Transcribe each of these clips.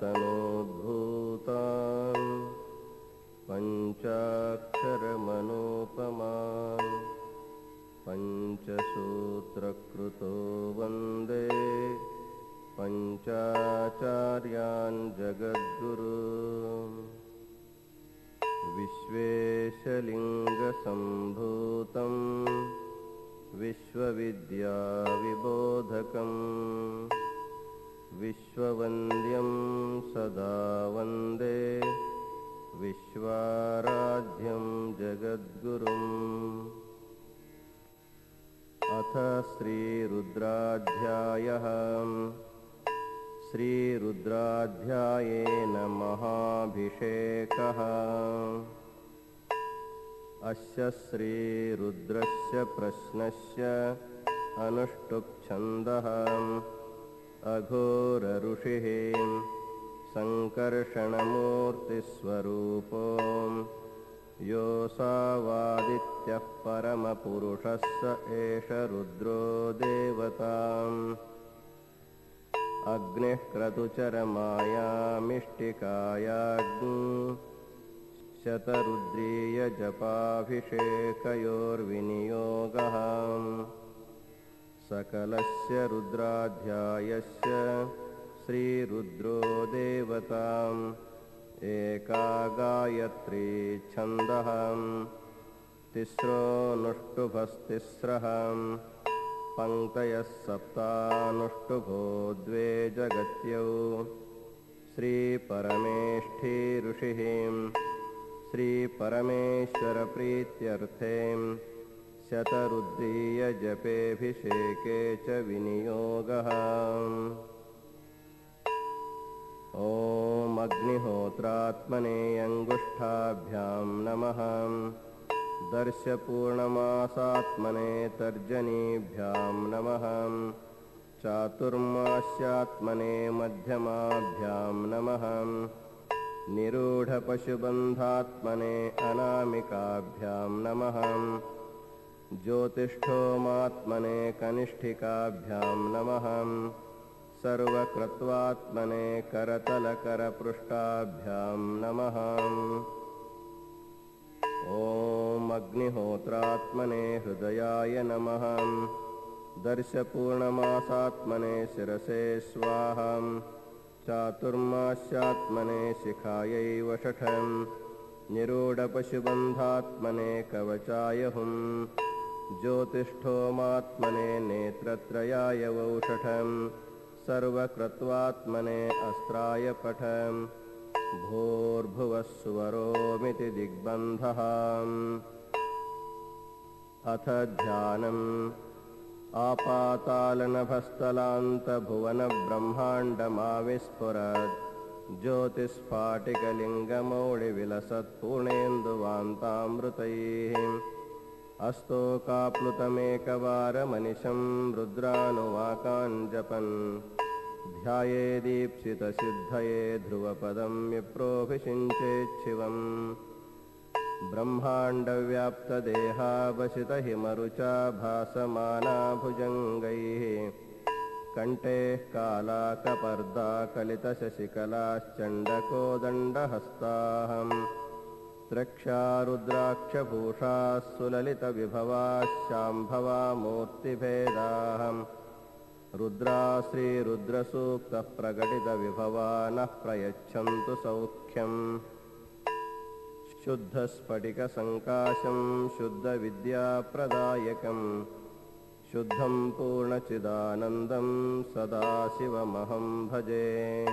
पंचतनोद्भूतान् पंचाक्षरमनोपमान् पंचसूत्रकृतो वन्दे पंचाचार्यान् जगद्गुरून् विश्वेशलिङ्गसम्भूतं विश्वविद्याविबोधकं विश्ववन्द्यं सदा वन्दे विश्वाराध्यं जगद्गुरुम्। अथ श्रीरुद्राध्यायः। श्रीरुद्राध्यायेन महाभिषेकः। अस्य श्रीरुद्रस्य प्रश्नस्य अनुष्टुप्-छन्दः। अघोरऋषिः सङ्कर्षणमूर्तिस्वरूपो योऽसावादित्यः परमपुरुषः स एष रुद्रो देवताम्। अग्निः क्रतुचरमायामिष्टिकायाग्नि शतरुद्रीयजपाभिषेकयोर्विनियोगः। सकलस्य रुद्राध्यायस्य श्रीरुद्रो देवताम्। एका गायत्री छन्दः। तिस्रोऽनुष्टुभस्तिस्रः। पङ्क्तयः सप्तानुष्टुभो द्वे जगत्यौ। श्रीपरमेष्ठी ऋषिः श्रीपरमेश्वरप्रीत्यर्थे शतरुद्रीयजपेऽभिषेके च विनियोगः। ॐ अग्निहोत्रात्मने अङ्गुष्ठाभ्यां नमः। दर्शपूर्णमासात्मने तर्जनीभ्यां नमः। चातुर्मास्यात्मने मध्यमाभ्यां नमः। निरूढपशुबन्धात्मने अनामिकाभ्यां नमः। ज्योतिष्ठोमात्मने कनिष्ठिकाभ्यां नमः। सर्वकृत्वात्मने करतलकरपृष्ठाभ्यां नमः। ॐ अग्निहोत्रात्मने हृदयाय नमः। दर्शपूर्णमासात्मने शिरसे स्वाहा। चातुर्मास्यात्मने शिखायै वषठं। निरूढपशुबन्धात्मने कवचाय हुं। ज्योतिष्ठोमात्मने नेत्रत्रयाय वौषठं। सर्वकृत्वात्मने अस्त्राय पठम्। भूर्भुवस्सुवरोमिति दिग्बन्धः। अथ ध्यानम्। आपातालनभस्थलान्तभुवनब्रह्माण्डमाविस्फुरत्। ज्योतिस्फाटिकलिङ्गमौळिविलसत्पूर्णेन्दुवान्तामृतैः। अस्तोकाप्लुतमेकवारमनिशं रुद्रानुवाकाञ्जपन्। ध्यायेदीप्सितसिद्धये ध्रुवपदं विप्रोऽभिषिञ्चेच्छिवम्। ब्रह्माण्डव्याप्तदेहावसितहिमरुचा भासमाना भुजङ्गैः। कण्ठेः कालाकपर्दाकलितशशिकलाश्चण्डकोदण्डहस्ताः। त्र्यक्षा रुद्राक्षभूषाः सुललितविभवाः शाम्भवा मूर्तिभेदाः। रुद्रा श्रीरुद्रसूक्तः प्रकटितविभवा नः प्रयच्छन्तु सौख्यम्। शुद्धस्फटिकसङ्काशं शुद्धविद्याप्रदायकं शुद्धं पूर्णचिदानन्दं सदाशिवमहं भजे।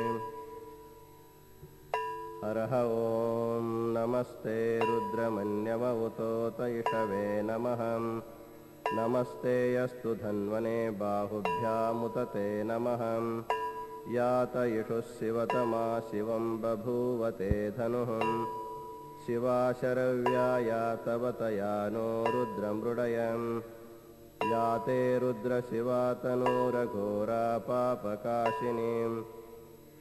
हरः ॐ नमस्ते रुद्रमन्यवउतोतैषवे नमः। नमस्ते यस्तु धन्वने बाहुभ्यामुतते नमः। यातयिषुः शिवतमा शिवं बभूवते धनुः। शिवाशरव्या यातवतया नो रुद्रमृडयम्। याते रुद्रशिवा तनूरघोरा पापकाशिनीं।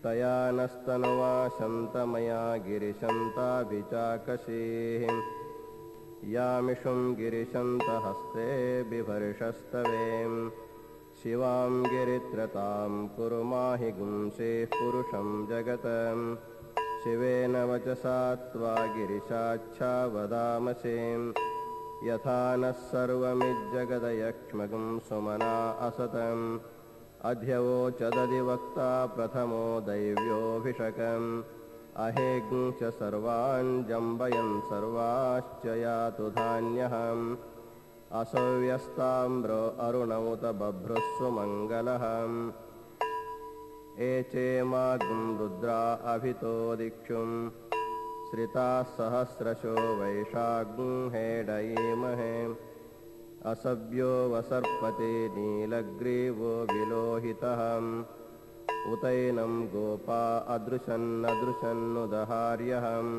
तया नस्तनुवा शन्तमया गिरिशन्ताभिचाकशीः। यामिषुं गिरिशन्तहस्ते बिभर्षस्तवें। शिवां गिरित्रतां कुरु माहि गुंसेः पुरुषं जगत् शिवेन वचसा त्वा गिरिशाच्छा वदामसें यथा नः सर्वमिज्जगदयक्ष्मगं सुमना असतम् अध्यवोचदधिवक्ता प्रथमो दैव्योऽभिषकम् अहेग्ं च सर्वान् जम्बयन् सर्वाश्च यातु धान्यहम् असव्यस्ताम्रो अरुणमुत बभ्रुस्सु मङ्गलहम् एचेमाग्ं रुद्रा अभितो दिक्षुं श्रिताः सहस्रशो वैशाग्ं हेडयेमहे असभ्यो वसर्पते नीलग्रीवो विलोहितः उतैनं गोपा अदृशन्नदृशन्नुदहार्यहम्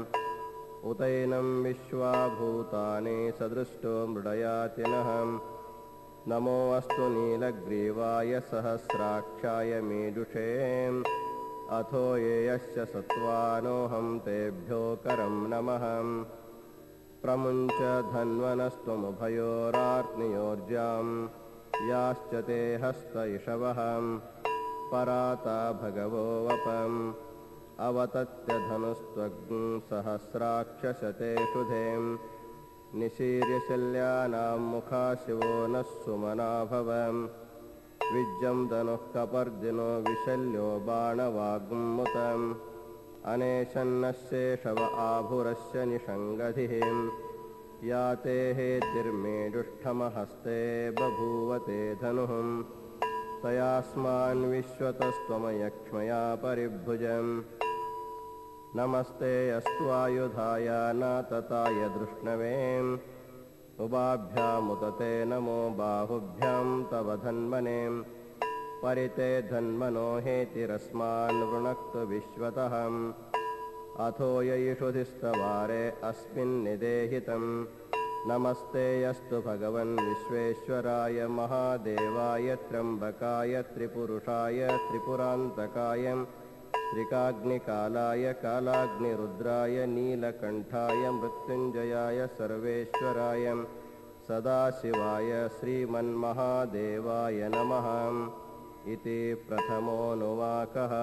उतैनं विश्वाभूतानि सदृष्टो मृडयातिनः नमोऽस्तु नीलग्रीवाय सहस्राक्षाय मेजुषे अथो ये यस्य सत्त्वानोऽहं तेभ्यो करं नमः प्रमुञ्च धन्वनस्त्वमुभयोरार्त्नियोर्जां याश्च ते हस्त इषवः पराता भगवो वपम् अवतत्य धनुस्त्वग्ं सहस्राक्षशते शुधें निशीर्य शल्यानां मुखा शिवो नः सुमना भवम् विज्जं धनुः कपर्दिनो विशल्यो बाणवाग्मुतम् अनेशन्नशेषव आभुरस्य निषङ्गधिः या ते हेतिर्मेजुष्ठमहस्ते बभूवते धनुः तयास्मान् विश्वतस्त्वमयक्ष्मया परिभुजम् नमस्ते अस्त्वायुधाय नातताय दृष्णवे उभाभ्यामुतते नमो बाहुभ्यां तव धन्मने परिते धन्मनो हेतिरस्मान् वृणक्तु विश्वतः अथो यैषुधिस्तवारे अस्मिन्निदेहितम् नमस्ते अस्तु भगवन् विश्वेश्वराय महादेवाय त्र्यम्बकाय त्रिपुरुषाय त्रिपुरान्तकाय त्रिकाग्निकालाय कालाग्निरुद्राय नीलकण्ठाय मृत्युञ्जयाय सर्वेश्वराय सदाशिवाय श्रीमन्महादेवाय नमः इति प्रथमोऽनुवाकः।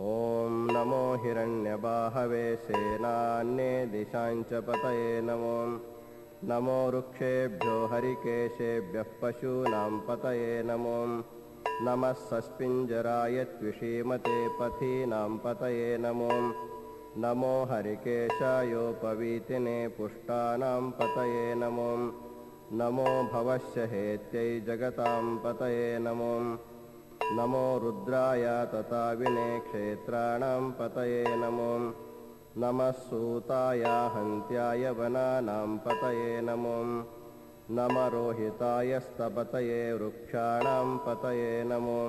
ॐ नमो हिरण्यबाहवे सेनान्ये दिशाञ्च पतये नमो नमो वृक्षेभ्यो हरिकेशेभ्यः पशूनां पतये नमो नमः सस्पिञ्जराय त्विषीमते पथीनां पतये नमो नमो हरिकेशायोपवीतिने पुष्टानां पतये नमो नमो भवस्य हेत्यै जगतां पतये नमो नमो रुद्राय तताविने क्षेत्राणां पतये नमो नमः सूताय हन्त्याय वनानां पतये नमो नमः रोहिताय स्तपतये वृक्षाणां पतये नमो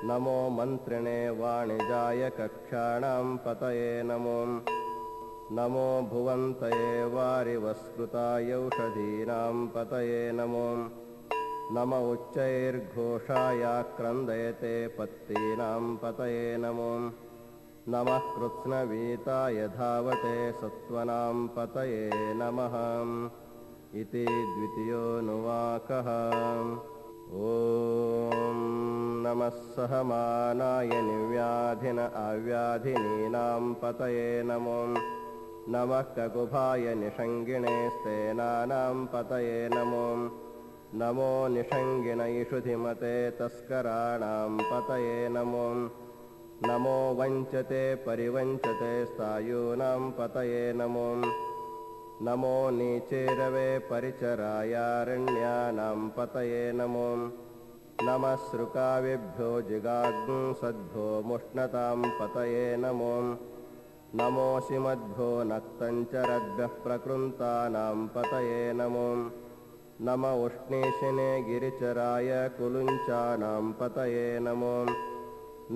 नमो मन्त्रिणे वाणिजाय कक्षाणां पतये नमो नमो भुवन्तये वारिवस्कृतायौषधीनां पतये नमो नम उच्चैर्घोषाय क्रन्दयते पत्तीनां पतये नमो नमः कृत्स्नवीताय धावते सत्त्वनां पतये नमः इति द्वितीयोऽनुवाकः। ॐ नमः सहमानाय निर्व्याधिन अव्याधिनीनां पतये नमो नमः ककुभाय निषङ्गिणे स्तेनानां पतये नमो नमो निषङ्गिण इषुधिमते तस्कराणां पतये नमो नमो वञ्चते परिवञ्चते स्थायूनां पतये नमो नमो नीचेरवे परिचरायारण्यानां पतये नमो नमः सृकाविभ्यो जिगाग्ंसद्भ्यो मुष्णतां पतये नमो नमोऽसिमद्भ्यो नक्तञ्चरद्भ्यः प्रकृन्तानां पतये नमो नम उष्णीशिने गिरिचराय कुलुञ्चानां पतये नमो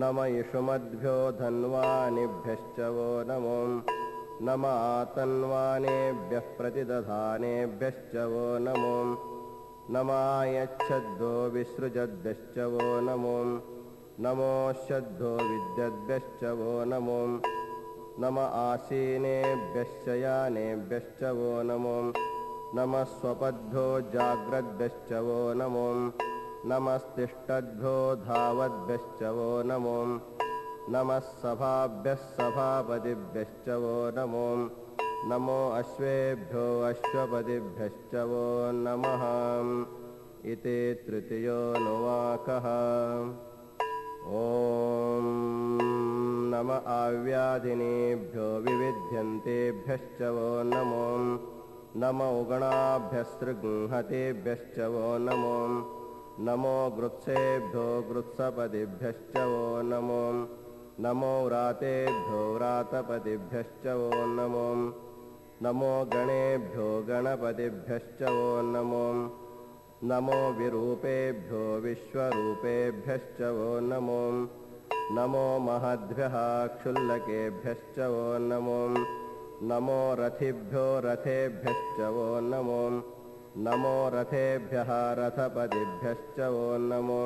नम इषुमद्भ्यो धन्वानिभ्यश्च वो नमो नम आतन्वानेभ्यः प्रतिदधानेभ्यश्च वो नमो नमायच्छद्भ्यो विसृजद्भ्यश्च वो नमो नमोऽश्यद्भ्यो विद्यद्भ्यश्च वो नमो नम आसीनेभ्यश्च यानेभ्यश्च वो नमो नमः स्वपद्भ्यो जाग्रद्भ्यश्च वो नमो नमस्तिष्ठद्भ्यो धावद्भ्यश्च वो नमो नमः सभाभ्यः सभापतिभ्यश्च वो नमो नमो अश्वेभ्यो अश्वपतिभ्यश्च वो नमः इति तृतीयोऽनुवाकः। ॐ नम आव्याधिनेभ्यो विविध्यन्तेभ्यश्च वो नमो नमो उगणाभ्यस्तृगंहतेभ्यश्च वो नमो नमो गृत्सेभ्यो गृत्सपतिभ्यश्च वो नमो नमो व्रातेभ्यो व्रातपतिभ्यश्च वो नमो नमो गणेभ्यो गणपतिभ्यश्च वो नमो नमो विरूपेभ्यो विश्वरूपेभ्यश्च वो नमो नमो महद्भ्यः क्षुल्लकेभ्यश्च वो नमो नमो रथिभ्यो रथेभ्यश्च वो नमो नमो रथेभ्यः रथपतिभ्यश्च वो नमो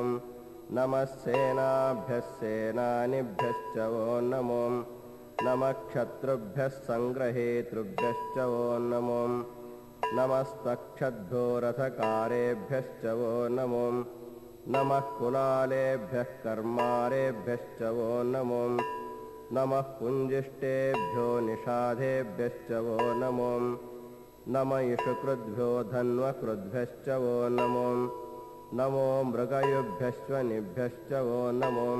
नमः सेनाभ्यः सेनानिभ्यश्च वो नमो नमः क्षत्रुभ्यः सङ्ग्रहेतृभ्यश्च वो नमो नमस्तक्षद्भ्यो रथकारेभ्यश्च वो नमो नमः कुलालेभ्यः कर्मारेभ्यश्च वो नमो नमः पुञ्जिष्टेभ्यो निषाधेभ्यश्च वो नमो नम इषुकृद्भ्यो धन्वकृद्भ्यश्च वो नमो नमो मृगयुभ्यश्वनिभ्यश्च वो नमो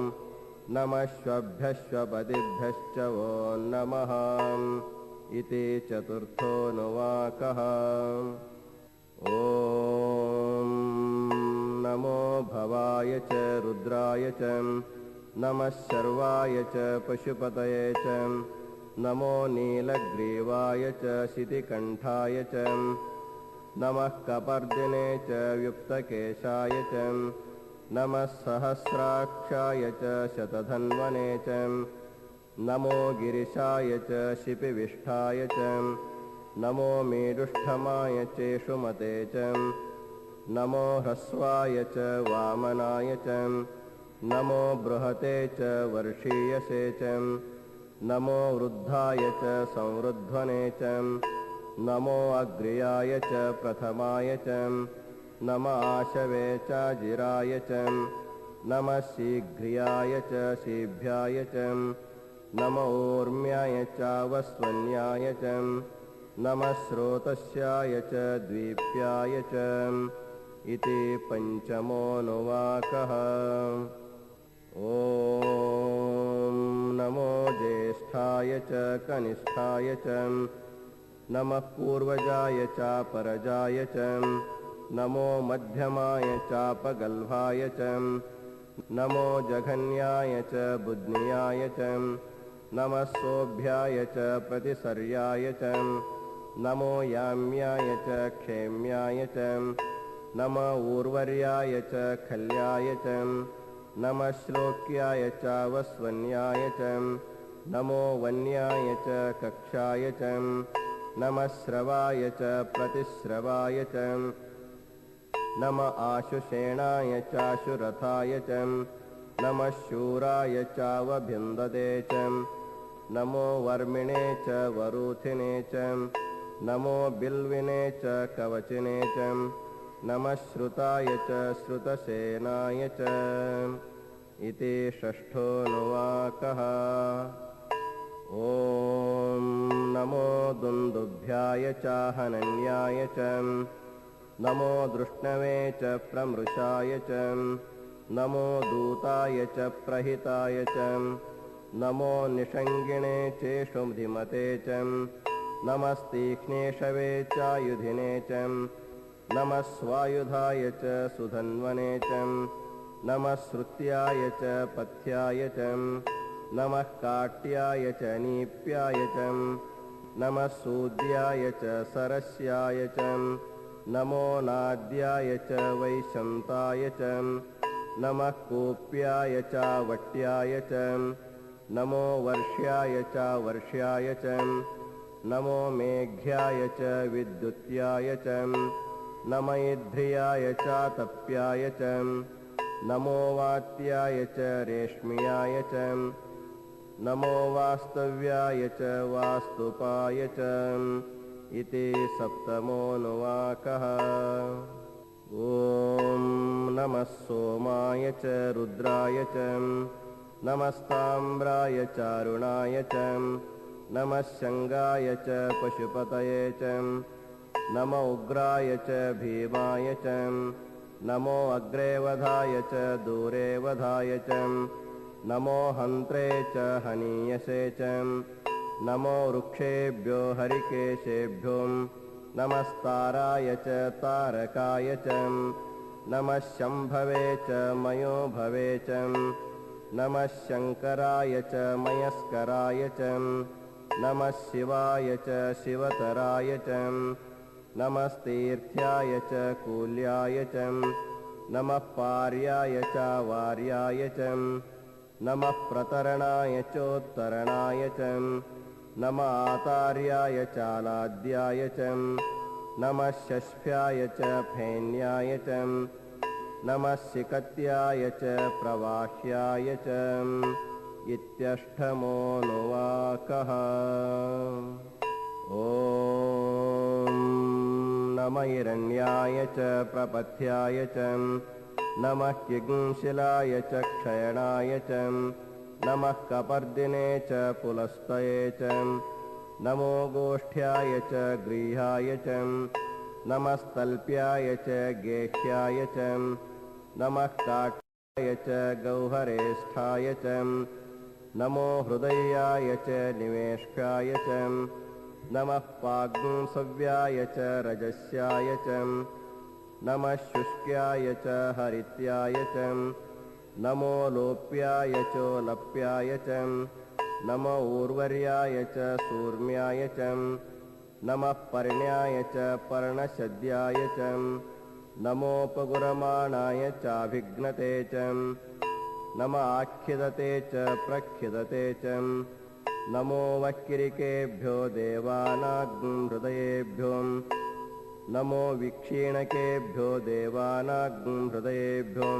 नमश्वभ्यश्वपतिभ्यश्च वो नमः इति चतुर्थोऽनुवाकः। ॐ नमो भवाय च रुद्राय च नमः शर्वाय च पशुपतये च नमो नीलग्रीवाय च शितिकण्ठाय च नमः कपर्दिने च युक्तकेशाय च नमः सहस्राक्षाय च शतधन्वने च नमो गिरिशाय च शिपिविष्ठाय च नमो मेरुष्ठमाय चेषुमते च नमो ह्रस्वाय च वामनाय च नमो बृहते च वर्षीयसे च नमो वृद्धाय च संवृध्वने च नमो अग्र्याय च प्रथमाय च नम आशवे च जिराय च नमः शीघ्र्याय च शीभ्याय च नम ऊर्म्याय च वस्वन्याय च नमः स्रोतस्याय च द्वीप्याय च इति पञ्चमोऽनुवाकः। ॐ नमो ज्येष्ठाय च कनिष्ठाय च नमः पूर्वजाय चापरजाय च नमो मध्यमाय चापगल्भाय च नमो जघन्याय च बुध्न्याय च नमः सोऽभ्याय च प्रतिसर्याय च नमो याम्याय च क्षेम्याय च नम ऊर्वर्याय च खल्याय च नमः श्लोक्याय च वस्वन्याय च नमो वन्याय च कक्षाय च नमः श्रवाय च प्रतिश्रवाय च नम आशुषेणाय चाशुरथाय च नमः शूराय चावभिन्दते च नमो वर्मिणे च वरूथिने च नमो बिल्विने च कवचिने च नमः श्रुताय च श्रुतसेनाय च इति षष्ठोऽनुवाकः। ॐ नमो दुन्दुभ्याय चाहनन्याय च नमो दृष्णवे च प्रमृषाय च नमो दूताय च प्रहिताय च नमो निषङ्गिणे चेषुधिमते च नमस्तीक्ष्णेशवे चायुधिने च नमः स्वायुधाय च सुधन्वने च नमः श्रुत्याय च पथ्याय च नमः काट्याय च नीप्याय च नमः सूद्याय च सरस्याय च नमो नाद्याय च वैशन्ताय च नमः कूप्याय च वट्याय च नमो वर्ष्याय च वर्ष्याय च नमो मेघ्याय च विद्युत्याय च नम इद्ध्रियाय च तप्याय च नमो वात्याय च रेश्म्याय च नमो वास्तव्याय च वास्तुपाय च इति सप्तमोऽनुवाकः। ॐ नमः सोमाय च रुद्राय च नमस्ताम्राय चारुणाय च नमः शङ्गाय च पशुपतये च नमो उग्राय च भीमाय च नमो अग्रे वधाय च दूरे वधाय च नमो हन्त्रे च हनीयसे च नमो वृक्षेभ्यो हरिकेशेभ्यो नमस्ताराय च तारकाय च नमः शम्भवे च मयोभवे च नमः शङ्कराय च मयस्कराय च नमः शिवाय च शिवतराय च नमस्तीर्थ्याय च कूल्याय च नमः पार्याय च वार्याय च नमः प्रतरणाय चोत्तरणाय च नमः आतार्याय चालाद्याय च नमः षष्ठ्याय च फेन्याय च नमः सिकत्याय च प्रवाह्याय च इत्यष्टमोऽनुवाकः। ॐ नमः हिरण्याय च प्रपथ्याय च नमः किंशिलाय च क्षयणाय च नमः कपर्दिने च पुलस्तये च नमो गोष्ठ्याय च गृह्याय च नमस्तल्प्याय च गेह्याय च नमः काठाय च गौहरेष्ठाय च नमो हृदयाय च निवेष्काय च नमः पाग्सव्याय च रजस्याय च नमः शुष्क्याय च हरित्याय च नमो लोप्याय चोलप्याय च नमो ऊर्वर्याय च सूर्म्याय च नमः पर्ण्याय च पर्णशद्याय च नमोपगुरमाणाय चाभिघ्नते च नमः आख्यदते च प्रख्यदते च नमो वक्किरिकेभ्यो देवानाग्हृदयेभ्यो नमो विक्षीणकेभ्यो देवानाग्हृदयेभ्यो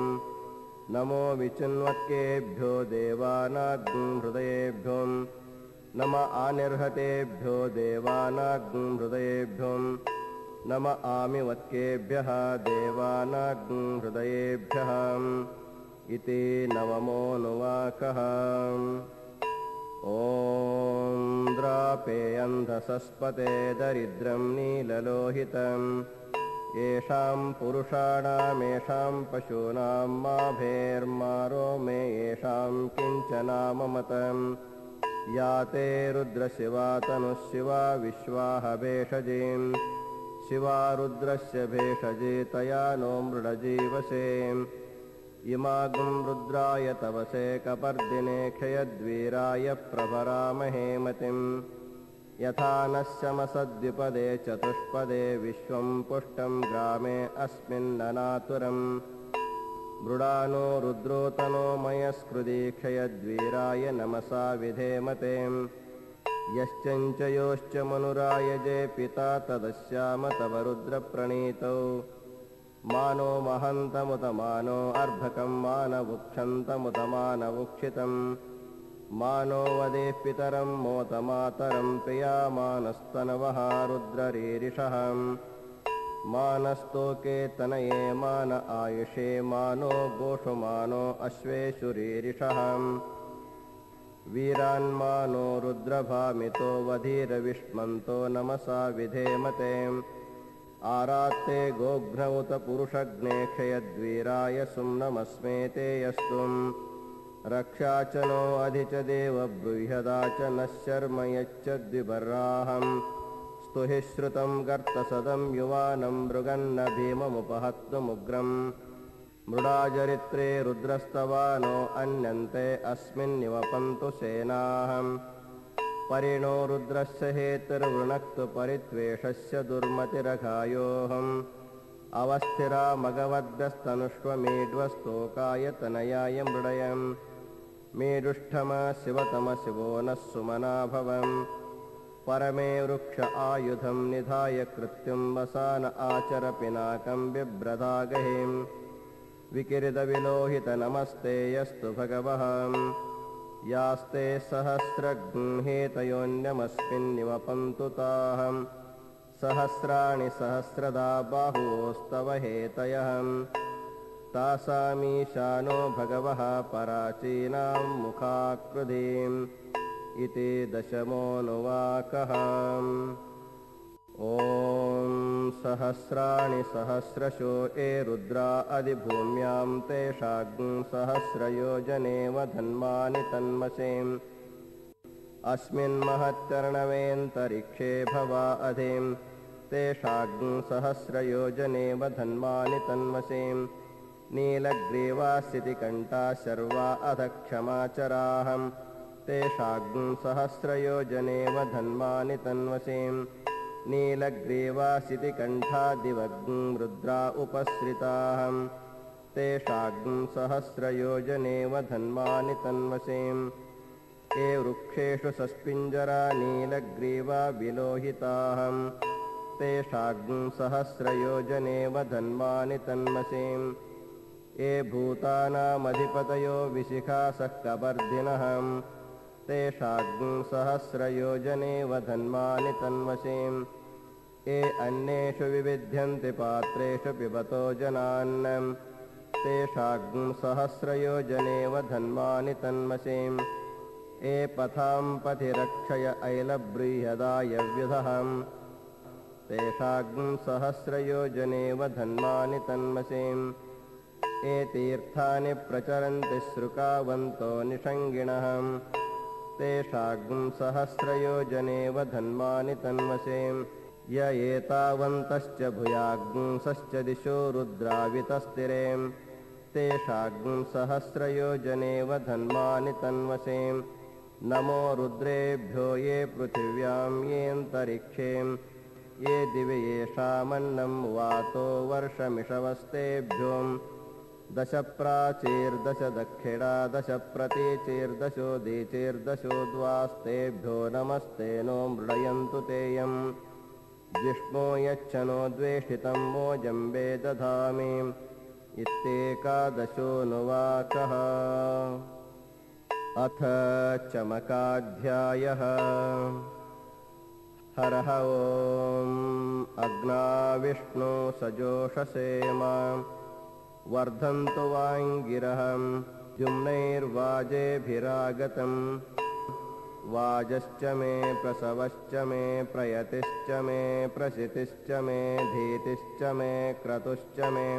नमो विचिन्वक्केभ्यो देवानाग्हृदयेभ्यो नमः आनिर्हतेभ्यो देवानाग्हृदयेभ्यो नमः आमिवत्केभ्यः देवानाग्हृदयेभ्यः इति नवमोऽनुवाकः। ॐ द्रापेऽन्धसस्पते दरिद्रं नीललोहितं येषां पुरुषाणामेषां पशूनां माभेर्मारो मे येषां किञ्चनाममतं या ते रुद्रशिवा तनुशिवा विश्वाहभेषजीं शिवा रुद्रस्य भेषजी तया नो मृडजीवसे इमागुं रुद्राय तवसे कपर्दिने क्षयद्वीराय प्रभरामहे मतिं यथा नः शमसद्विपदे चतुष्पदे विश्वं पुष्टं ग्रामे अस्मिन्ननातुरम् मृडानो रुद्रोतनो मयस्कृधी क्षयद्वीराय नमसा विधेमते यश्चञ्चयोश्च मनुरायजे पिता तदस्याम तव रुद्रप्रणीतौ मानो महन्तमुत मानो अर्भकं मानवुक्षन्तमुत मानवुक्षितं मानो वदेः पितरं मोत मातरं प्रियामानस्तनवः रुद्ररीरिषः मानस्तोके तनये मान आयुषे मानो गोषु मानो अश्वेषुरीरिषः वीरान्मानो रुद्रभामितो वधीरविष्मन्तो नमसा विधेमते आरात्ते गोघ्नौत पुरुषग्ने क्षयद्वीराय सुम्नमस्मेते यस्तुं रक्षा च नो अधि च देव बृहदा च नः शर्म यच्च द्विबर्हाहं स्तुहि श्रुतं गर्तसदं युवानं मृगन्न भीममुपहत्तुमुग्रम् मृडाचरित्रे रुद्रस्तवानो अन्यन्ते अस्मिन्निवपन्तु सेनाहम् परिणो रुद्रस्य हेतुर्वृणक्तु परित्वेषस्य दुर्मतिरघायोऽहम् अवस्थिरा मगवद्भ्यस्तनुष्वमेढ्वस्तोकाय तनयाय मृडयम् मेढुष्ठम शिवतम शिवो नः सुमना भवम् परमे वृक्ष आयुधं निधाय कृत्युं वसान आचर पिनाकं बिभ्रदागहिं विकिरितविलोहित नमस्ते यस्तु भगवः यास्ते सहस्रगृहेतयोन्यमस्मिन्निवपन्तु ताहं सहस्राणि सहस्रदा बाहुवोस्तव हेतयः तासामीशानो भगवः पराचीनां मुखाकृतिम् इति दशमोऽनुवाकः। ॐ सहस्राणि सहस्रशो ये रुद्रा अधिभूम्यां तेषाग्ं सहस्रयोजनेव धन्मानि तन्मसेम् अस्मिन्महत्तर्णवेऽन्तरिक्षे भवा अधिं तेषाग्ं सहस्रयोजनेव धन्मानि तन्मसेम् नीलग्रीवास्थितिकण्ठा शर्वा अथ क्षमाचराहं तेषाग्ं सहस्रयोजनेव धन्मानि तन्वसेम् नीलग्रीवास्थितिकण्ठा दिवग्ं रुद्रा उपसृताहं तेषाग्ं सहस्रयोजनेव धन्मानि तन्वसेम् ये वृक्षेषु सस्पिञ्जरा नीलग्रीवा विलोहिताहं तेषाग्ं सहस्रयोजनेव धन्मानि तन्मसेम् ये भूतानामधिपतयो विशिखासः कवर्धिनः तेषाग्ं सहस्रयोजनेव धन्मानि तन्वसेम् ये अन्येषु विविध्यन्ति पात्रेषु पिबतो जनान् तेषाग्ं सहस्रयोजनेव धन्मानि तन्मसेम् ये पथां पथि रक्षय ऐलबृहदायव्युधः तेषाग्ं सहस्रयोजनेव धन्मानि तन्मसेम् ये तीर्थानि प्रचरन्ति श्रुकावन्तो निषङ्गिणः तेषाग्ं सहस्रयोजनेव धन्मानि तन्वसेम् य एतावन्तश्च भूयाग्ंसश्च दिशो रुद्रावितस्तिरें तेषाग्ं सहस्रयोजनेव धन्मानि तन्वसेम् नमो रुद्रेभ्यो ये पृथिव्यां येऽन्तरिक्षें ये दिवि येषामन्नं वातो वर्षमिषवस्तेभ्यो दश प्राचीर्दश दक्षिणा दश प्रतीचीर्दशोदीचीर्दशोद्वास्तेभ्यो नमस्ते नो मृडयन्तु तेयं जिष्णो यच्छनो द्वेषितं मोजम्बे दधामि इत्येकादशोऽनुवाकः। अथ चमकाध्यायः। हरः ॐ अग्नाविष्णु सजोषसेम वर्धन्तु वाङ्गिरहं द्युम्नैर्वाजेभिरागतं वाजश्च मे प्रसवश्च मे प्रयतिश्च मे प्रसितिश्च मे धीतिश्च मे क्रतुश्च मे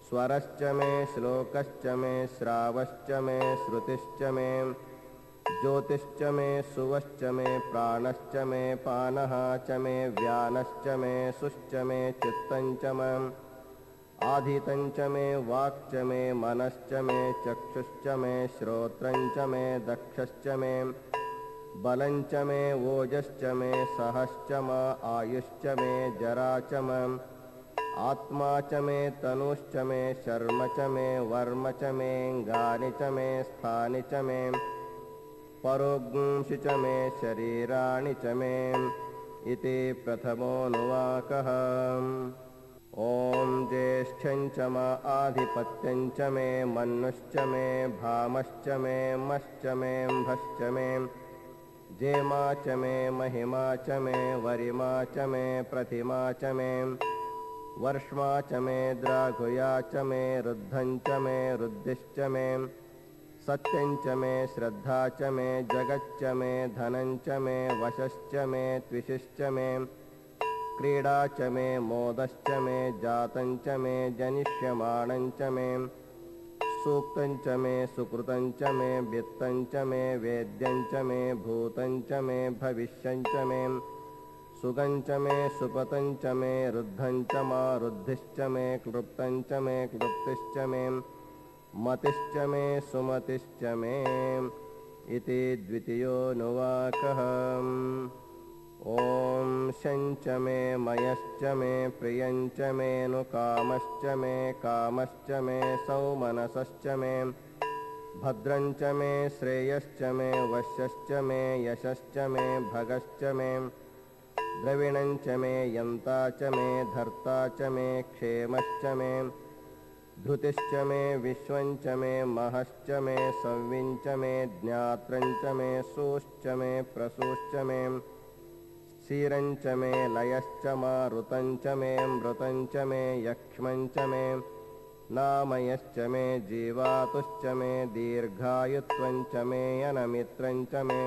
स्वरश्च मे श्लोकश्च मे श्रावश्च मे श्रुतिश्च मे ज्योतिश्च मे सुवश्च मे प्राणश्च मे पानः च मे व्यानश्च मे सुश्च मे चित्तञ्च मे आधितञ्च मे वाक्च मे मनश्च मे चक्षुश्च मे श्रोत्रञ्च मे दक्षश्च मे बलञ्च मे ओजश्च मे सहश्च म आयुश्च मे जरा च म आत्मा च मे तनुश्च मे शर्म च मे वर्म च मे गानि च मे स्थानि च मे परोग्ंषि च मे शरीराणि च मे इति प्रथमोऽनुवाकः। ॐ ज्येष्ठं च म आधिपत्यं च मे मन्नुश्च मे भामश्च मे मश्च मे म्भश्च मे जेमा च मे महिमा च मे वरिमा च मे प्रतिमा च मे वर्ष्मा च मे द्राघुया च मे रुद्धं च मे रुद्धिश्च मे सत्यं च मे श्रद्धा च मे जगच्च मे धनं च मे वशश्च मे त्विषिश्च मे क्रीडा च मे मोदश्च मे जातं च मे जनिष्यमाणं च मे सूक्तं च मे सुकृतं च मे वित्तं च मे वेद्यं च मे भूतं च मे भविष्यं च मे सुगं च मे सुपतं च मे रुद्धं च मा रुद्धिश्च मे क्लृप्तं च मे क्लृप्तिश्च मे मतिश्च मे सुमतिश्च मे इति द्वितीयोऽनुवाकः। ॐ शं च मे मयश्च मे प्रियं च मेऽनुकामश्च मे कामश्च मे सौमनसश्च मे भद्रं च मे श्रेयश्च मे वश्यश्च मे यशश्च मे भगश्च मे द्रविणं च मे यन्ता च मे धर्ता च मे क्षेमश्च मे धृतिश्च मे विश्वं च मे महश्च मे संविं च मे ज्ञात्रं च मे सूश्च मे प्रसूश्च मे क्षीरञ्च मे लयश्च मारुतञ्च मे मृतञ्च मे यक्ष्मञ्च मे नामयश्च मे जीवातुश्च मे दीर्घायुत्वञ्च मे अनमित्रञ्च मे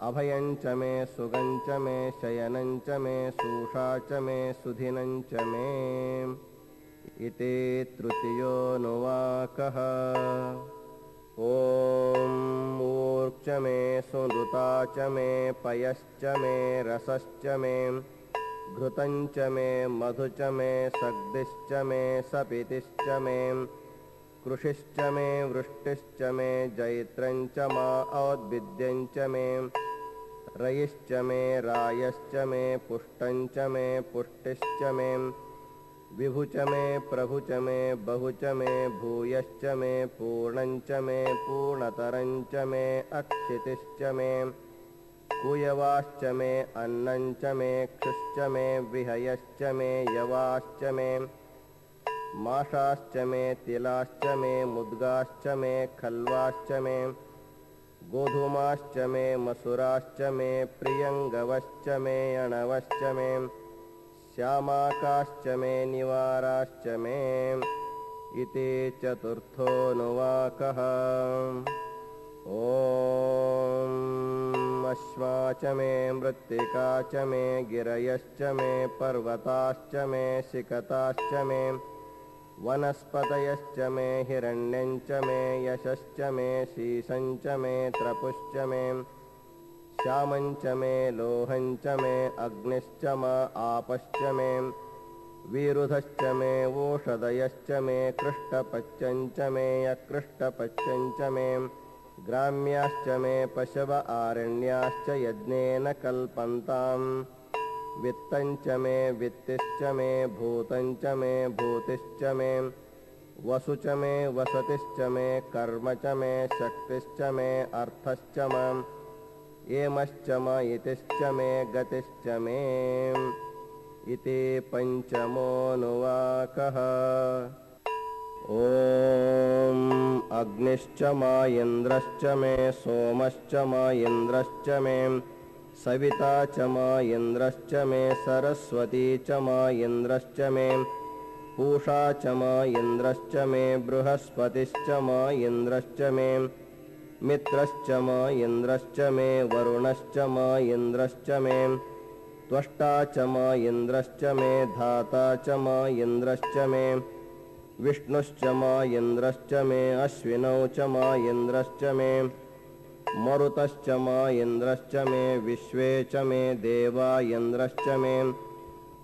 अभयञ्च मे सुगञ्च मे शयनञ्च मे सूषा च मे सुधिनञ्च मे इति तृतीयोऽनुवाकः। ॐ मूर्च मे सुनृता च मे पयश्च मे रसश्च मे घृतञ्च मे मधु च मे सग्दिश्च मे सपितिश्च मे कृषिश्च मे वृष्टिश्च मे जैत्रञ्च मा औद्भिद्यञ्च मे रयिश्च मे रायश्च मे पुष्टञ्च मे पुष्टिश्च मे विभु च मे प्रभु च मे बहु च मे भूयश्च मे पूर्णञ्च मे पूर्णतरञ्च मे अक्षितिश्च मे कुयवाश्च मे अन्नञ्च मे क्षुश्च मे विहयश्च मे यवाश्च मे माषाश्च मे तिलाश्च मे मुद्गाश्च मे खल्वाश्च मे गोधूमाश्च मे मसुराश्च मे प्रियङ्गवश्च मे अणवश्च मे श्यामाकाश्च मे निवाराश्च मे इति चतुर्थोऽनुवाकः। ॐ अश्वा च मे मृत्तिका च मे गिरयश्च मे पर्वताश्च मे शिखताश्च मे वनस्पतयश्च मे हिरण्यञ्च मे यशश्च मे शीशञ्च मे त्रपुश्च मे श्यामञ्च मे लोहञ्च मे अग्निश्च मा आपश्च मे विरुधश्च मे ओषधयश्च मे कृष्टपच्यञ्च मे अकृष्टपच्यञ्च मे ग्राम्याश्च मे पशव आरण्याश्च यज्ञेन कल्पन्ताम् वित्तञ्च मे वित्तिश्च मे भूतञ्च मे भूतिश्च मे वसु च मे वसतिश्च मे कर्म च मे शक्तिश्च मे अर्थश्च माम् एमश्च म इतिश्च मे गतिश्च मे इति पञ्चमोऽनुवाकः। ॐ अग्निश्च मा इन्द्रश्च मे सोमश्च मा इन्द्रश्च मे सविता च मा इन्द्रश्च मे सरस्वती च मा इन्द्रश्च मे पूषा च मा इन्द्रश्च मे बृहस्पतिश्च मा इन्द्रश्च मे मित्रश्च मा इन्द्रश्च मे वरुणश्च मा इन्द्रश्च मे त्वष्टा च मा इन्द्रश्च मे धाता च मा इन्द्रश्च मे विष्णुश्च मा इन्द्रश्च मे अश्विनौ च मा इन्द्रश्च मे मरुतश्च मा इन्द्रश्च मे विश्वे च मे देवा इन्द्रश्च मे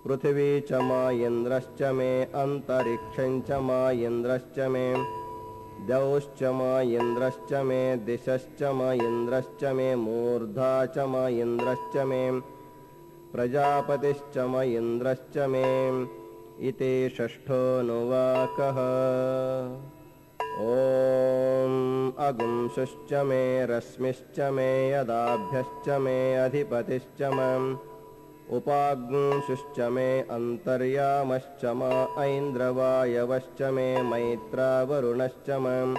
पृथिवी च मा इन्द्रश्च मे अन्तरिक्षञ्च मा इन्द्रश्च मे द्यौश्च मा इन्द्रश्च मे दिशश्च मा इन्द्रश्च मे मूर्धा च मा इन्द्रश्च मे प्रजापतिश्च मा इन्द्रश्च मे इति षष्ठोऽनुवाकः। ॐ अगुंसुश्च मे रश्मिश्च मे यदाभ्यश्च मे अधिपतिश्च माम् उपाग्ंसुश्च मे अन्तर्यामश्च मा ऐन्द्रवायवश्च मे मैत्रावरुणश्च माम्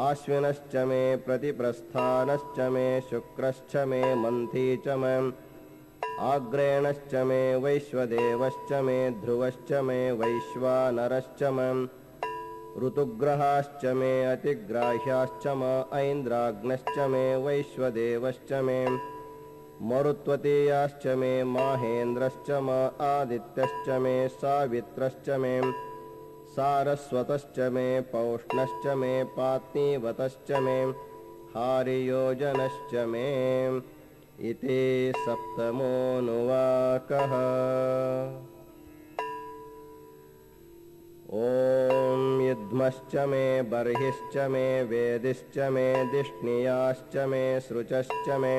आश्विनश्च मे प्रतिप्रस्थानश्च मे शुक्रश्च मे मन्थी च माम् आग्रेणश्च मे वैश्वदेवश्च मे ध्रुवश्च मे वैश्वानरश्च माम् ऋतुग्रहाश्च मे अतिग्राह्याश्च मा ऐन्द्राग्नश्च मे वैश्वदेवश्च मे मरुत्वतीयाश्च मे माहेन्द्रश्च मा आदित्यश्च मे सावित्रश्च मे सारस्वतश्च मे पौष्णश्च मे पात्नीवतश्च मे हारियोजनश्च मे इति सप्तमोऽनुवाकः। ॐ युध्मश्च मे बर्हिश्च मे वेदिश्च मे दिष्णियाश्च मे सृचश्च मे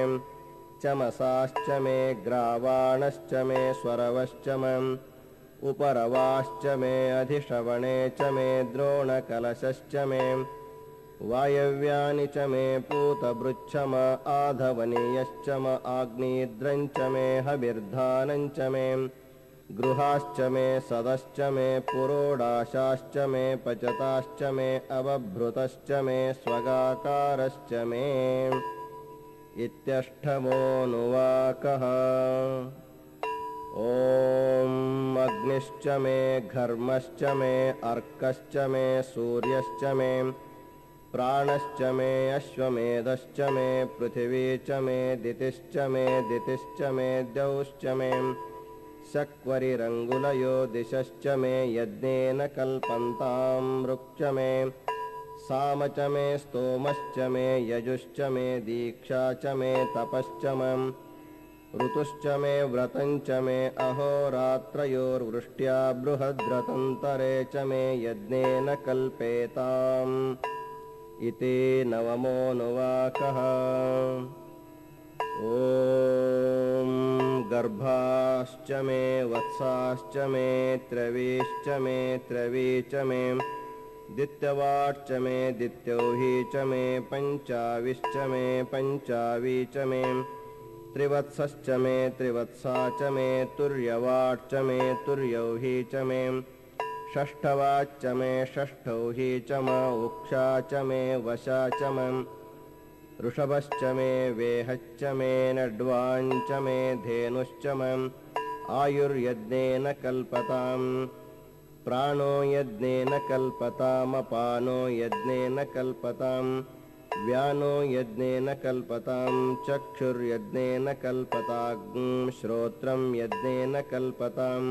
चमसाश्च मे ग्रावाणश्च मे स्वरवश्च माम् उपरवाश्च मे अधिश्रवणे च मे द्रोणकलशश्च मे वायव्यानि च मे पूतभृच्छ मा आधवनीयश्च मा आग्नेयद्रञ्च मे हविर्धानञ्च मे गृहाश्च मे सदश्च मे पुरोडाशाश्च मे पचताश्च मे अवभृतश्च मे स्वगाकारश्च मे इत्यष्टमोऽनुवाकः। ॐ अग्निश्च मे घर्मश्च मे अर्कश्च मे सूर्यश्च मे प्राणश्च मे अश्वमेधश्च मे पृथिवी च मे दितिश्च मे दितिश्च मे द्यौश्च मे शक्वरिरङ्गुलयो दिशश्च मे यज्ञेन कल्पन्तां ऋक्च मे साम च मे स्तोमश्च मे यजुश्च मे दीक्षा च मे तपश्च मे ऋतुश्च मे व्रतञ्च मे अहोरात्रयोर्वृष्ट्या बृहद्रतन्तरे च मे यज्ञेन कल्पेताम् इति नवमोऽनुवाकः। ॐ गर्भाश्च मे वत्साश्च मे त्रवीश्च मे त्रवी च मे दित्यवाट्च मे दित्यौही च मे पञ्चाविश्च मे पञ्चावी च मे त्रिवत्सश्च मे त्रिवत्सा च मे तुर्यवाट्च मे तुर्यौही च मे षष्ठवाच्च मे षष्ठौही च म उक्षा च मे वशा च म ऋषभश्च मे वेहच्च मे नड्वाञ्च मे धेनुश्च म आयुर्यज्ञेन कल्पताम् प्राणो यज्ञेन कल्पतामपानो यज्ञेन कल्पताम् व्यानो यज्ञेन कल्पताम् चक्षुर्यज्ञेन कल्पताम् श्रोत्रं यज्ञेन कल्पताम्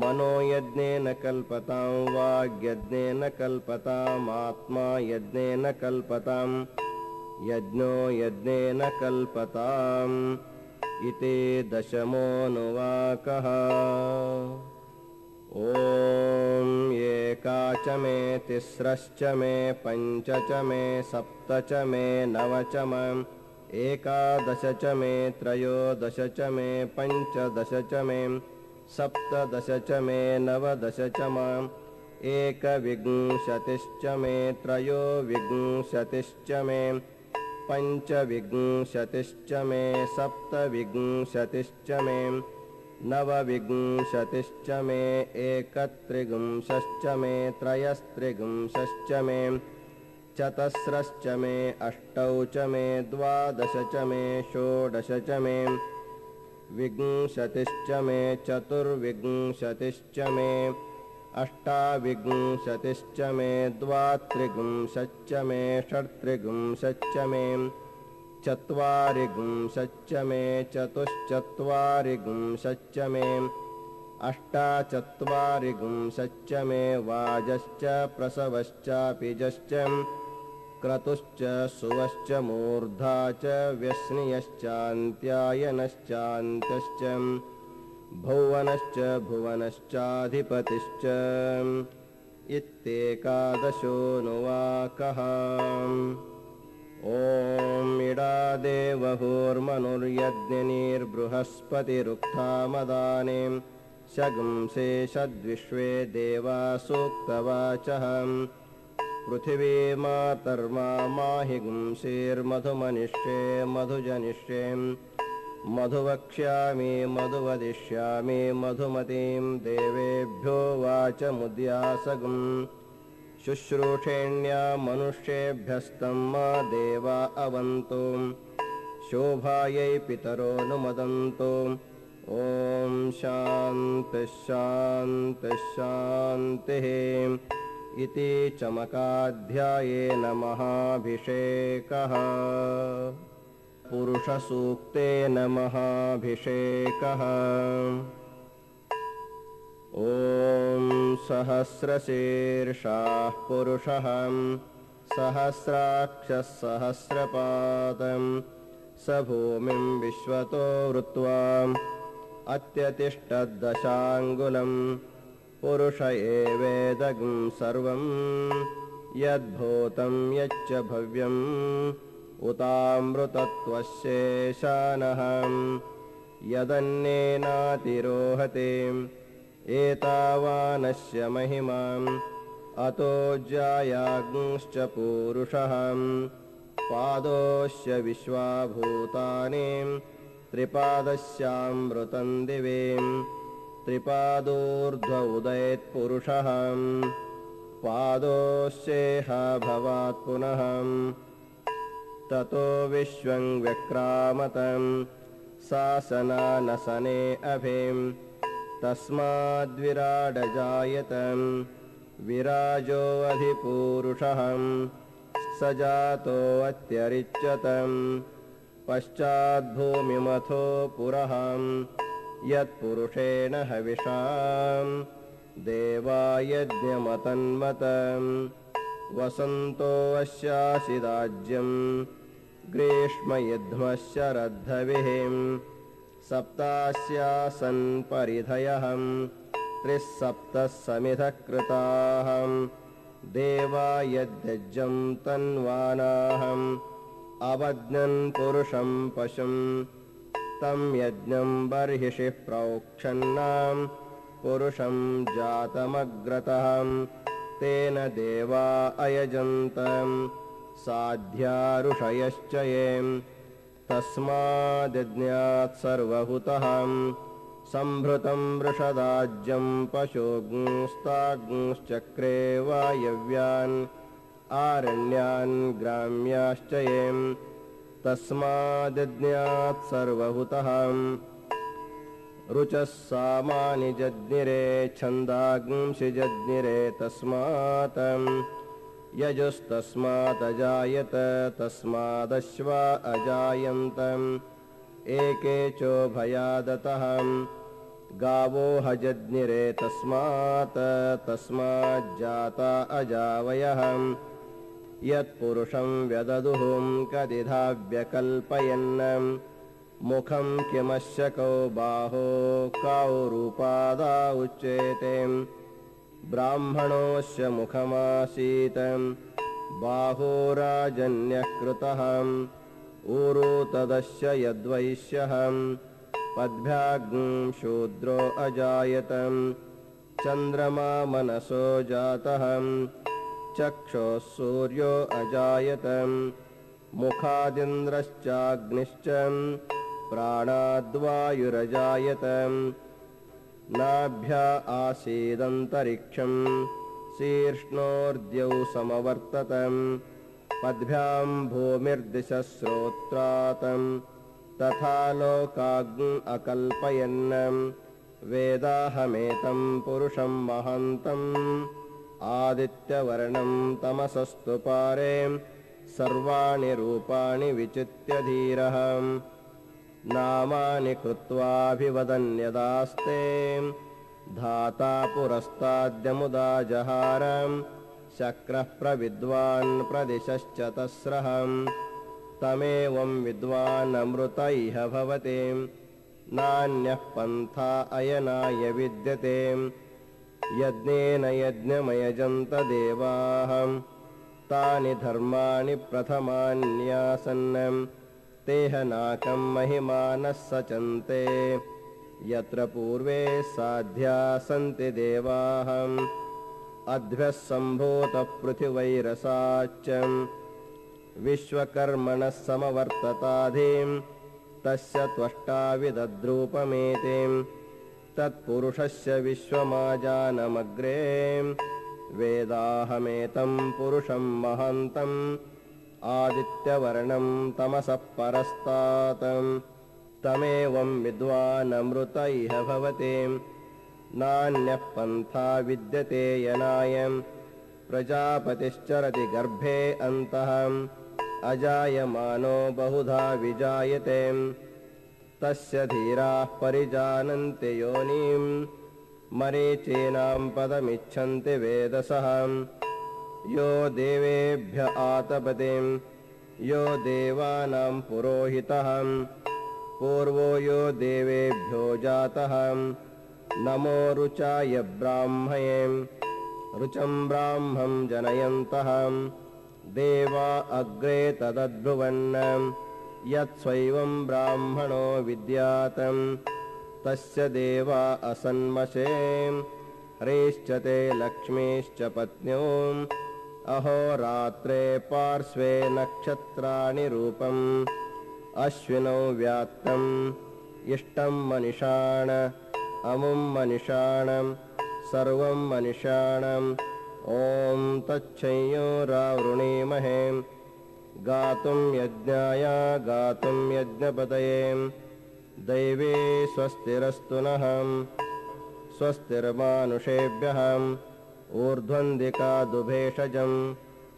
मनो यज्ञेन कल्पताम् वाग्यज्ञेन कल्पतामात्मा यज्ञेन कल्पताम् यज्ञो यज्ञेन कल्पताम् इति दशमोऽनुवाकः। ॐ एका च मे तिस्रश्च मे पञ्च च मे सप्त च मे नव च मे एकादश च मे त्रयोदश च मे पञ्चदश च मे सप्तदश च मे नवदश च मे एकविंशतिश्च मे त्रयोविंशतिश्च मे पञ्चविंशतिश्च मे सप्तविंशतिश्च मे नवविंशतिश्च मे एकत्रिंशश्च मे त्रयस्त्रिंशश्च मे चतस्रश्च मे अष्टौ च मे द्वादश च मे षोडश च मे विंशतिश्च मे चतुर्विंशतिश्च मे अष्टाविंशतिश्च मे द्वात्रिंशच्च मे षट्त्रिंशच्च मे चत्वारिंशच्च मे चतुश्चत्वारिंशच्च मे अष्टाचत्वारिंशच्च मे वाजश्च प्रसवश्चापिजश्च क्रतुश्च सुवश्च मूर्धा च व्यस्नियश्चान्त्यायनश्चान्त्यश्च भुवनश्च भुवनश्चाधिपतिश्च इत्येकादशोऽनुवाकः। ॐ इडादेवहुर्मनुर्यज्ञनिर्बृहस्पतिरुक्थामदाने शगुंसे षद्विश्वे देवा सूक्तवाचः पृथिवी मातर्मा माहि गुंसेर्मधुमनिष्ये मधुजनिष्ये मधुवक्ष्यामि मधुवदिष्यामि मधुमतीं देवेभ्यो वाचमुद्यासगम् शुश्रूषेण्या मनुष्येभ्यस्तं मा देवा अवन्तु शोभायै पितरोऽनुमदन्तु। ॐ शान्तिः शान्तिः शान्तिः इति चमकाध्यायेन महाभिषेकः। पुरुषसूक्तेन महाभिषेकः। ॐ सहस्रशीर्षाः पुरुषः सहस्राक्षः सहस्रपादं स भूमिं विश्वतो वृत्वा अत्यतिष्ठद्दशाङ्गुलं पुरुष एवेदं सर्वं यद्भूतं यच्च भव्यम् उतामृतत्वशेषानः यदन्येनातिरोहते एतावानस्य महिमाम् अतो ज्यायाग्ंश्च पूरुषः पादोऽस्य विश्वाभूतानि त्रिपादस्यामृतं दिवे त्रिपादोर्ध्व उदयेत्पुरुषः पादोऽस्येह भवात् पुनः ततो विश्वं व्यक्रामतं सासनानसने अभिं तस्माद्विराडजायतं विराजो अधिपूरुषः स जातोऽत्यरिच्यतं पश्चाद्भूमिमथो पुरः यत्पुरुषेण हविषां देवायज्ञमतन्मतं वसन्तो अस्यासिदाज्यं ग्रीष्मयुध्मश्शरद्धविः सप्तास्यासन् परिधयः त्रिस्सप्तः समिधः कृताः देवा यद्यज्ञं तन्वानाहम् अवज्ञन् पुरुषं पशुं तं यज्ञं बर्हिषि प्रोक्षन्नां पुरुषं जातमग्रतः तेन देवा अयजन्तं साध्या ऋषयश्च ये तस्माद्यज्ञात् सर्वहुतः संभृतं वृषदाज्यं पशुंस्ताग्ंश्चक्रे वायव्यान् आरण्यान् ग्राम्याश्च ये तस्माद्यज्ञात् सर्वहुतः रुचः सामानि जज्ञिरे छन्दांसि जज्ञिरे तस्मात् यजुस्तस्मादजायत तस्मादश्वा अजायन्तम् एके चोभयादतः गावो हजज्ञिरे तस्माज्जाता अजावयः यत्पुरुषं व्यददुः कदिधा व्यकल्पयन् मुखं किमस्य कौ बाहो कौ रूपादा उच्येते ब्राह्मणोऽस्य मुखमासीत् बाहोराजन्यः कृतः ऊरू तदस्य यद्वैश्यः पद्भ्याग्ं शूद्रो अजायत चन्द्रमा मनसो जातः चक्षुः सूर्यो अजायत मुखादिन्द्रश्चाग्निश्च प्राणाद्वायुरजायत नाभ्या आसीदन्तरिक्षं शीर्ष्णोर्द्यौ समवर्तत पद्भ्यां भूमिर्दिशश्रोत्रातं तथा लोकाग्म् अकल्पयन् वेदाहमेतं पुरुषं महान्तम् आदित्यवर्णं तमसस्तु पारे सर्वाणि रूपाणि विचित्य धीरः नामानि कृत्वाभिवदन्यदास्ते धाता पुरस्ताद्यमुदा जहारं शक्रः प्रविद्वान् प्रदिशश्चतस्रः तमेवं विद्वान् अमृत इह भवति नान्यः पन्था अयनाय विद्यते यज्ञेन यज्ञमयजन्त देवाः तानि धर्माणि प्रथमान्यासन् तेहनाकं महिमानः सचन्ते यत्र पूर्वे साध्या सन्ति देवाः अद्भ्यः सम्भूतः पृथिवैरसाच्च विश्वकर्मणः समवर्तताधिं तस्य त्वष्टाविदद्रूपमेतिं तत्पुरुषस्य विश्वमाजानमग्रे वेदाहमेतं पुरुषं महान्तम् आदित्यवर्णं तमसः परस्तात् तमेवं विद्वान् अमृत इह भवति नान्यः पन्था विद्यते यनाय प्रजापतिश्चरति गर्भे अन्तः अजायमानो बहुधा विजायते तस्य धीराः परिजानन्ति योनिं मरीचीनां पदमिच्छन्ति वेदसः यो देवेभ्य आतपतिं यो देवानां पुरोहितः पूर्वो यो देवेभ्यो जातः नमो रुचाय ब्राह्मये रुचं ब्राह्मं जनयन्तः देवा अग्रे तदद्ब्रुवन् यत्स्वैवं ब्राह्मणो विद्यातं तस्य देवा असन्मशे ह्रीश्च ते लक्ष्मीश्च पत्न्यो अहोरात्रे पार्श्वे नक्षत्राणि रूपम् अश्विनौ व्यात्तम् इष्टं मनिषाण अमुं मनिषाणं सर्वं मनिषाणम् ॐ तच्छंयोरावृणीमहे गातुं यज्ञाय गातुं यज्ञपतये दैवी स्वस्तिरस्तु नः स्वस्तिर्मानुषेभ्यः ऊर्ध्वन्दिकादुभेषजं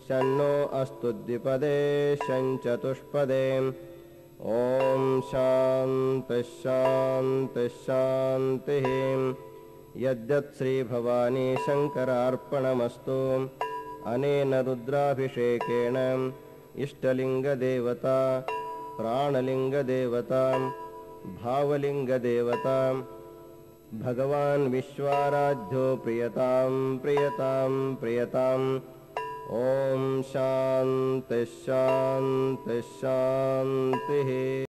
शन्नो अस्तु द्विपदे शञ्चतुष्पदे ॐ शान्तिः शान्तिः शान्तिः। यद्यत् श्रीभवानी शङ्करार्पणमस्तु। अनेन रुद्राभिषेकेण इष्टलिङ्गदेवता प्राणलिङ्गदेवता भावलिङ्गदेवता भगवान् विश्वाराध्यो प्रियतां प्रियतां प्रियताम्। ॐ शान्तिः शान्तिः शान्तिः।